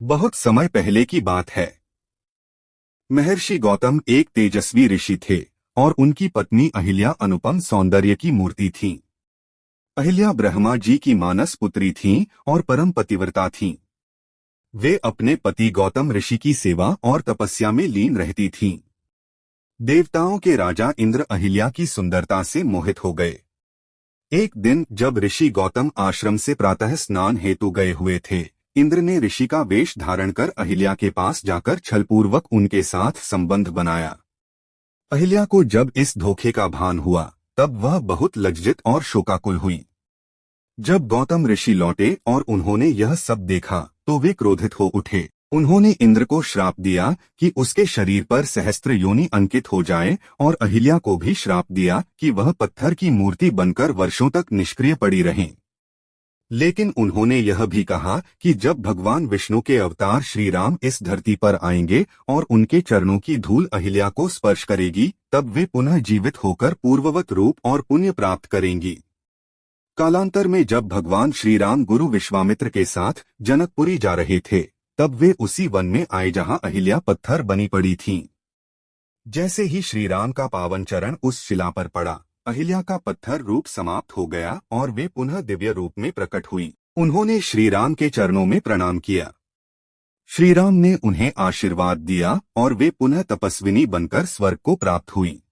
बहुत समय पहले की बात है। महर्षि गौतम एक तेजस्वी ऋषि थे और उनकी पत्नी अहिल्या अनुपम सौंदर्य की मूर्ति थीं। अहिल्या ब्रह्मा जी की मानस पुत्री थीं और परम पतिव्रता थीं। वे अपने पति गौतम ऋषि की सेवा और तपस्या में लीन रहती थीं। देवताओं के राजा इंद्र अहिल्या की सुंदरता से मोहित हो गए। एक दिन जब ऋषि गौतम आश्रम से प्रातः स्नान हेतु गए हुए थे, इंद्र ने ऋषि का वेश धारण कर अहिल्या के पास जाकर छलपूर्वक उनके साथ संबंध बनाया। अहिल्या को जब इस धोखे का भान हुआ, तब वह बहुत लज्जित और शोकाकुल हुई। जब गौतम ऋषि लौटे और उन्होंने यह सब देखा, तो वे क्रोधित हो उठे। उन्होंने इंद्र को श्राप दिया कि उसके शरीर पर सहस्त्र योनि अंकित हो जाए और अहिल्या को भी श्राप दिया कि वह पत्थर की मूर्ति बनकर वर्षों तक निष्क्रिय पड़ी रहें। लेकिन उन्होंने यह भी कहा कि जब भगवान विष्णु के अवतार श्री राम इस धरती पर आएंगे और उनके चरणों की धूल अहिल्या को स्पर्श करेगी, तब वे पुनः जीवित होकर पूर्ववत रूप और पुण्य प्राप्त करेंगी। कालांतर में जब भगवान श्री राम गुरु विश्वामित्र के साथ जनकपुरी जा रहे थे, तब वे उसी वन में आए जहां अहिल्या पत्थर बनी पड़ी थीं। जैसे ही श्री राम का पावन चरण उस शिला पर पड़ा, अहिल्या का पत्थर रूप समाप्त हो गया और वे पुनः दिव्य रूप में प्रकट हुई। उन्होंने श्री राम के चरणों में प्रणाम किया। श्री राम ने उन्हें आशीर्वाद दिया और वे पुनः तपस्विनी बनकर स्वर्ग को प्राप्त हुई।